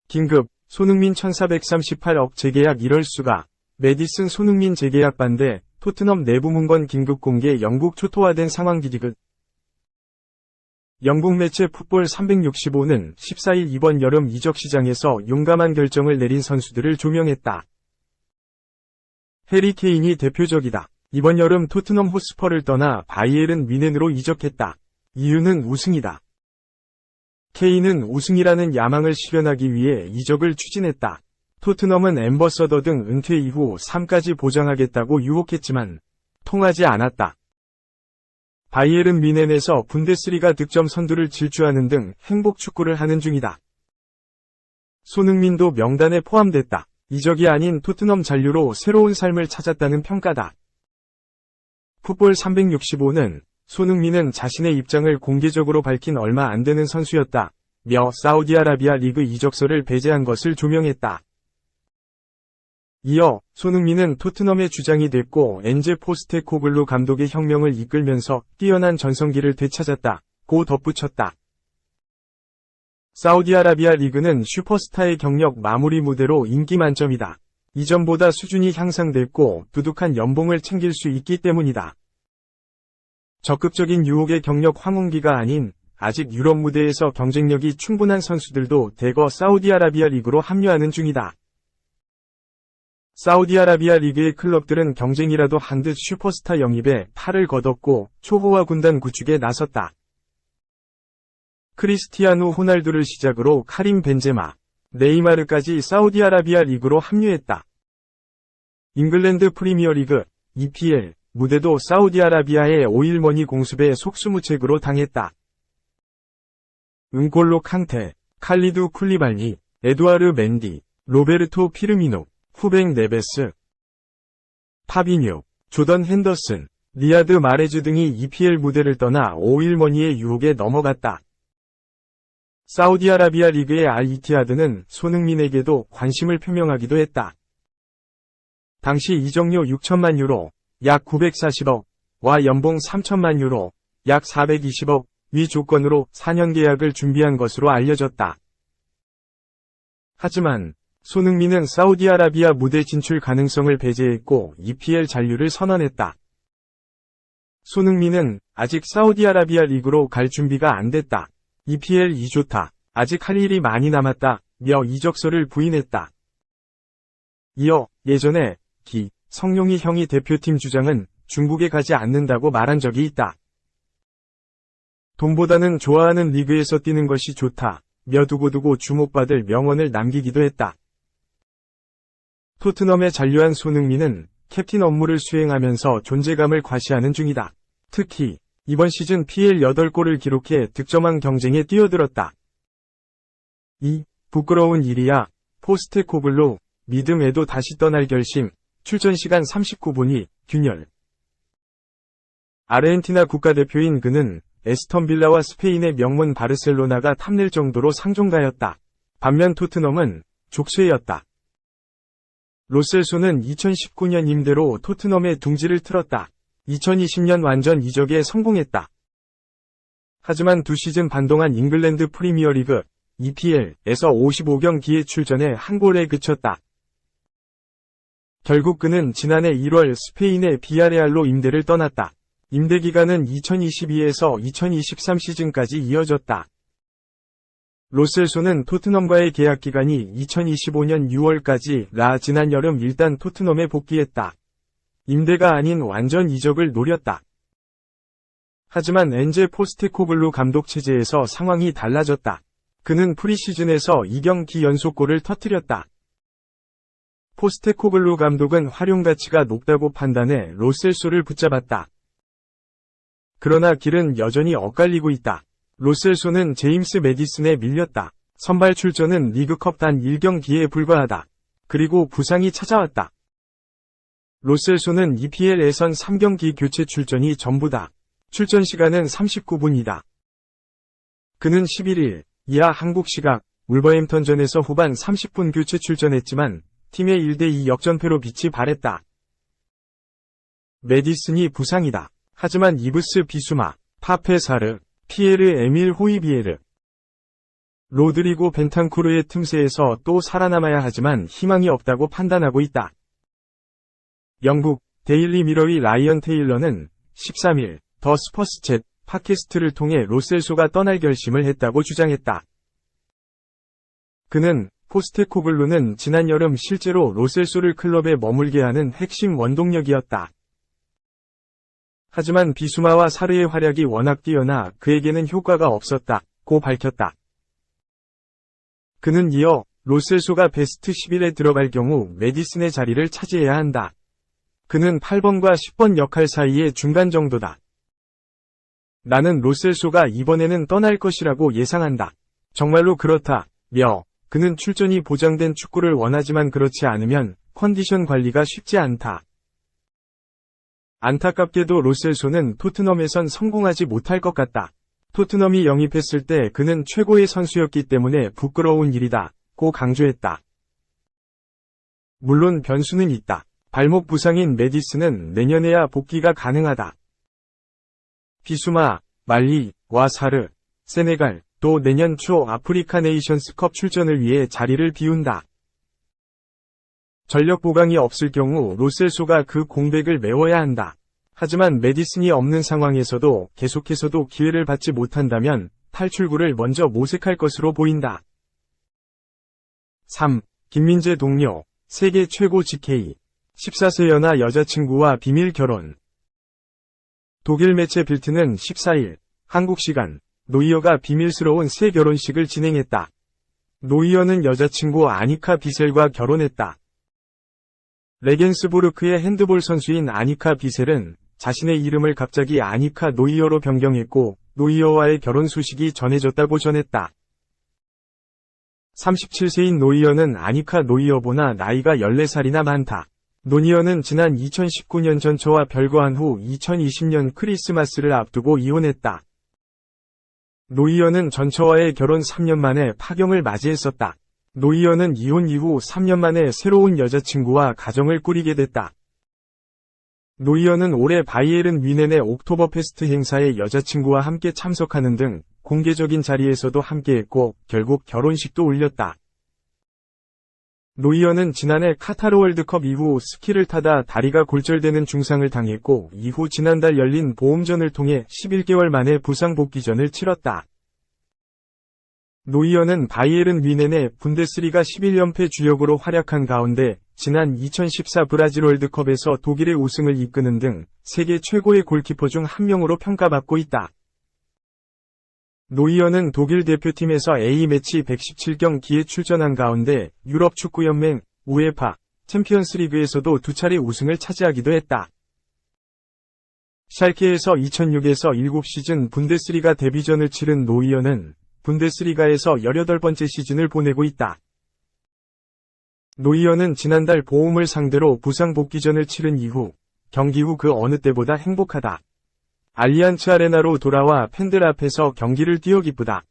긴급, 손흥민 1438억 재계약 이럴 수가. 메디슨 손흥민 재계약 반대, 토트넘 내부 문건 긴급 공개. 영국 초토화된 상황. 기디그. 영국 매체 풋볼 365는 14일 이번 여름 이적 시장에서 용감한 결정을 내린 선수들을 조명했다. 해리 케인이 대표적이다. 이번 여름 토트넘 호스퍼를 떠나 바이에른 뮌헨으로 이적했다. 이유는 우승이다. 케인은 우승이라는 야망을 실현하기 위해 이적을 추진했다. 토트넘은 앰버서더 등 은퇴 이후 3까지 보장하겠다고 유혹했지만 통하지 않았다. 바이에른 뮌헨에서 분데스리가 득점 선두를 질주하는 등 행복 축구를 하는 중이다. 손흥민도 명단에 포함됐다. 이적이 아닌 토트넘 잔류로 새로운 삶을 찾았다는 평가다. 풋볼 365는 손흥민은 자신의 입장을 공개적으로 밝힌 얼마 안 되는 선수였다. 며 사우디아라비아 리그 이적설을 배제한 것을 조명했다. 이어 손흥민은 토트넘의 주장이 됐고 엔제 포스테코글루 감독의 혁명을 이끌면서 뛰어난 전성기를 되찾았다. 고 덧붙였다. 사우디아라비아 리그는 슈퍼스타의 경력 마무리 무대로 인기 만점이다. 이전보다 수준이 향상됐고 두둑한 연봉을 챙길 수 있기 때문이다. 적극적인 유혹의 경력 황혼기가 아닌 아직 유럽 무대에서 경쟁력이 충분한 선수들도 대거 사우디아라비아 리그로 합류하는 중이다. 사우디아라비아 리그의 클럽들은 경쟁이라도 한 듯 슈퍼스타 영입에 팔을 걷었고 초호화 군단 구축에 나섰다. 크리스티아누 호날두를 시작으로 카림 벤제마, 네이마르까지 사우디아라비아 리그로 합류했다. 잉글랜드 프리미어리그, EPL, 무대도 사우디아라비아의 오일머니 공습에 속수무책으로 당했다. 은골로 칸테, 칼리두 쿨리발리, 에두아르 멘디, 로베르토 피르미노, 후뱅 네베스, 파비뉴, 조던 핸더슨, 리아드 마레즈 등이 EPL 무대를 떠나 오일머니의 유혹에 넘어갔다. 사우디아라비아 리그의 알이티하드는 손흥민에게도 관심을 표명하기도 했다. 당시 이적료 6천만 유로, 약 940억와 연봉 3천만 유로, 약 420억 위 조건으로 4년 계약을 준비한 것으로 알려졌다. 하지만 손흥민은 사우디아라비아 무대 진출 가능성을 배제했고 EPL 잔류를 선언했다. 손흥민은 아직 사우디아라비아 리그로 갈 준비가 안 됐다. EPL이 좋다. 아직 할 일이 많이 남았다. 며 이적설을 부인했다. 이어 예전에 성룡이 형이 대표팀 주장은 중국에 가지 않는다고 말한 적이 있다. 돈보다는 좋아하는 리그에서 뛰는 것이 좋다. 며 두고두고 주목받을 명언을 남기기도 했다. 토트넘에 잔류한 손흥민은 캡틴 업무를 수행하면서 존재감을 과시하는 중이다. 특히 이번 시즌 PL 8골을 기록해 득점왕 경쟁에 뛰어들었다. 이 부끄러운 일이야. 포스테코글루 믿음에도 다시 떠날 결심. 출전 시간 39분이 균열. 아르헨티나 국가대표인 그는 에스턴 빌라와 스페인의 명문 바르셀로나가 탐낼 정도로 상종가였다. 반면 토트넘은 족쇄였다. 로셀소는 2019년 임대로 토트넘의 둥지를 틀었다. 2020년 완전 이적에 성공했다. 하지만 두 시즌 반 동안 잉글랜드 프리미어리그, EPL에서 55경기에 출전해 한 골에 그쳤다. 결국 그는 지난해 1월 스페인의 비아레알로 임대를 떠났다. 임대 기간은 2022에서 2023 시즌까지 이어졌다. 로셀소는 토트넘과의 계약 기간이 2025년 6월까지라 지난 여름 일단 토트넘에 복귀했다. 임대가 아닌 완전 이적을 노렸다. 하지만 엔제 포스테코글루 감독 체제에서 상황이 달라졌다. 그는 프리시즌에서 2경기 연속골을 터뜨렸다. 포스테코글루 감독은 활용 가치가 높다고 판단해 로셀소를 붙잡았다. 그러나 길은 여전히 엇갈리고 있다. 로셀소는 제임스 메디슨에 밀렸다. 선발 출전은 리그컵 단 1경기에 불과하다. 그리고 부상이 찾아왔다. 로셀소는 EPL에선 3경기 교체 출전이 전부다. 출전 시간은 39분이다. 그는 11일 이하 한국 시각 울버햄턴전에서 후반 30분 교체 출전했지만 팀의 1대2 역전패로 빛이 발했다. 메디슨이 부상이다. 하지만 이브스 비수마, 파페 사르, 피에르 에밀 호이비에르, 로드리고 벤탄쿠르의 틈새에서 또 살아남아야 하지만 희망이 없다고 판단하고 있다. 영국 데일리 미러의 라이언 테일러는 13일 더 스퍼스챗 팟캐스트를 통해 로셀소가 떠날 결심을 했다고 주장했다. 그는 포스테코글루는 지난 여름 실제로 로셀소를 클럽에 머물게 하는 핵심 원동력이었다. 하지만 비수마와 사르의 활약이 워낙 뛰어나 그에게는 효과가 없었다고 밝혔다. 그는 이어 로셀소가 베스트 11에 들어갈 경우 메디슨의 자리를 차지해야 한다. 그는 8번과 10번 역할 사이의 중간 정도다. 나는 로셀소가 이번에는 떠날 것이라고 예상한다. 정말로 그렇다며 그는 출전이 보장된 축구를 원하지만 그렇지 않으면 컨디션 관리가 쉽지 않다. 안타깝게도 로셀소는 토트넘에선 성공하지 못할 것 같다. 토트넘이 영입했을 때 그는 최고의 선수였기 때문에 부끄러운 일이다 고 강조했다. 물론 변수는 있다. 발목 부상인 메디슨은 내년에야 복귀가 가능하다. 비수마, 말리, 와 사르, 세네갈, 또 내년 초 아프리카 네이션스컵 출전을 위해 자리를 비운다. 전력 보강이 없을 경우 로셀소가 그 공백을 메워야 한다. 하지만 메디슨이 없는 상황에서도 계속해서도 기회를 받지 못한다면 탈출구를 먼저 모색할 것으로 보인다. 3. 김민재 동료, 세계 최고 GK, 14세 연하 여자친구와 비밀 결혼. 독일 매체 빌트는 14일, 한국 시간, 노이어가 비밀스러운 새 결혼식을 진행했다. 노이어는 여자친구 아니카 비셀과 결혼했다. 레겐스부르크의 핸드볼 선수인 아니카 비셀은 자신의 이름을 갑자기 아니카 노이어로 변경했고 노이어와의 결혼 소식이 전해졌다고 전했다. 37세인 노이어는 아니카 노이어보다 나이가 14살이나 많다. 노이어는 지난 2019년 전처와 별거한 후 2020년 크리스마스를 앞두고 이혼했다. 노이어는 전처와의 결혼 3년 만에 파경을 맞이했었다. 노이어는 이혼 이후 3년 만에 새로운 여자친구와 가정을 꾸리게 됐다. 노이어는 올해 바이에른 뮌헨의 옥토버페스트 행사에 여자친구와 함께 참석하는 등 공개적인 자리에서도 함께했고 결국 결혼식도 올렸다. 노이어는 지난해 카타르 월드컵 이후 스키를 타다 다리가 골절되는 중상을 당했고 이후 지난달 열린 보험전을 통해 11개월 만에 부상 복귀전을 치렀다. 노이어는 바이에른 뮌헨의 분데스리가 11연패 주역으로 활약한 가운데 지난 2014 브라질 월드컵에서 독일의 우승을 이끄는 등 세계 최고의 골키퍼 중 한 명으로 평가받고 있다. 노이어는 독일 대표팀에서 A매치 117경기에 출전한 가운데 유럽 축구연맹, 우에파, 챔피언스리그에서도 2차례 우승을 차지하기도 했다. 샬케에서 2006에서 7시즌 분데스리가 데뷔전을 치른 노이어는 분데스리가에서 18번째 시즌을 보내고 있다. 노이어는 지난달 보험을 상대로 부상 복귀전을 치른 이후 경기 후 그 어느 때보다 행복하다. 알리안츠 아레나로 돌아와 팬들 앞에서 경기를 뛰어 기쁘다.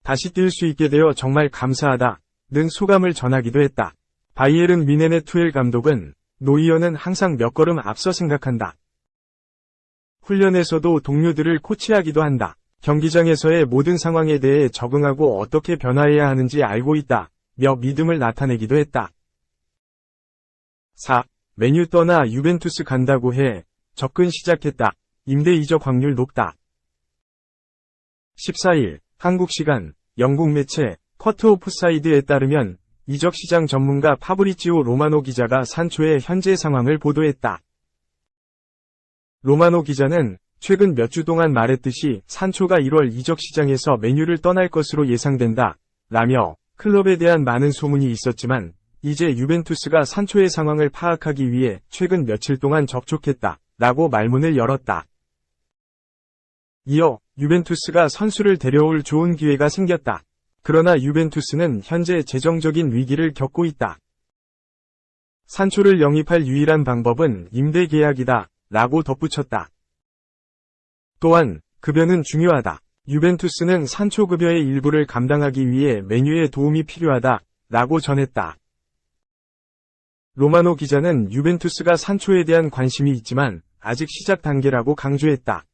다시 뛸 수 있게 되어 정말 감사하다. 는 소감을 전하기도 했다. 바이에른 뮌헨의 투엘 감독은 노이어는 항상 몇 걸음 앞서 생각한다. 훈련에서도 동료들을 코치하기도 한다. 경기장에서의 모든 상황에 대해 적응하고 어떻게 변화해야 하는지 알고 있다. 며 믿음을 나타내기도 했다. 4. 메뉴 떠나 유벤투스 간다고 해. 접근 시작했다. 임대 이적 확률 높다. 14일, 한국 시간, 영국 매체, 쿼트 오프사이드에 따르면 이적 시장 전문가 파브리지오 로마노 기자가 산초의 현재 상황을 보도했다. 로마노 기자는 최근 몇 주 동안 말했듯이 산초가 1월 이적 시장에서 맨유를 떠날 것으로 예상된다. 라며 클럽에 대한 많은 소문이 있었지만 이제 유벤투스가 산초의 상황을 파악하기 위해 최근 며칠 동안 접촉했다. 라고 말문을 열었다. 이어 유벤투스가 선수를 데려올 좋은 기회가 생겼다. 그러나 유벤투스는 현재 재정적인 위기를 겪고 있다. 산초를 영입할 유일한 방법은 임대 계약이다. 라고 덧붙였다. 또한 급여는 중요하다. 유벤투스는 산초 급여의 일부를 감당하기 위해 맨유의 도움이 필요하다. 라고 전했다. 로마노 기자는 유벤투스가 산초에 대한 관심이 있지만 아직 시작 단계라고 강조했다.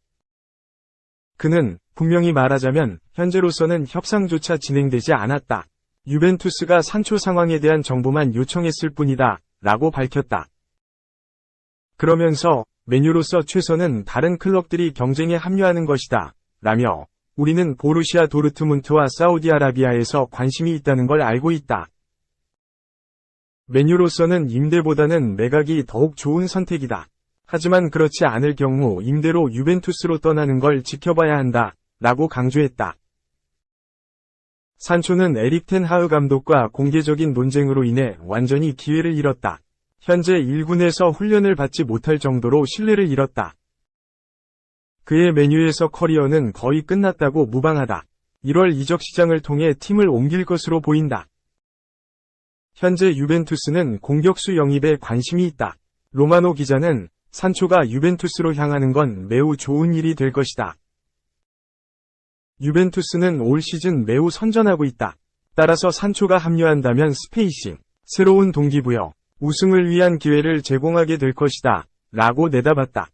그는 분명히 말하자면 현재로서는 협상조차 진행되지 않았다. 유벤투스가 산초 상황에 대한 정보만 요청했을 뿐이다. 라고 밝혔다. 그러면서 맨유로서 최선은 다른 클럽들이 경쟁에 합류하는 것이다. 라며 우리는 보루시아 도르트문트와 사우디아라비아에서 관심이 있다는 걸 알고 있다. 맨유로서는 임대보다는 매각이 더욱 좋은 선택이다. 하지만 그렇지 않을 경우 임대로 유벤투스로 떠나는 걸 지켜봐야 한다. 라고 강조했다. 산초는 에릭 텐 하흐 감독과 공개적인 논쟁으로 인해 완전히 기회를 잃었다. 현재 1군에서 훈련을 받지 못할 정도로 신뢰를 잃었다. 그의 맨유에서 커리어는 거의 끝났다고 무방하다. 1월 이적 시장을 통해 팀을 옮길 것으로 보인다. 현재 유벤투스는 공격수 영입에 관심이 있다. 로마노 기자는 산초가 유벤투스로 향하는 건 매우 좋은 일이 될 것이다. 유벤투스는 올 시즌 매우 선전하고 있다. 따라서 산초가 합류한다면 스페이싱, 새로운 동기부여, 우승을 위한 기회를 제공하게 될 것이다. 라고 내다봤다.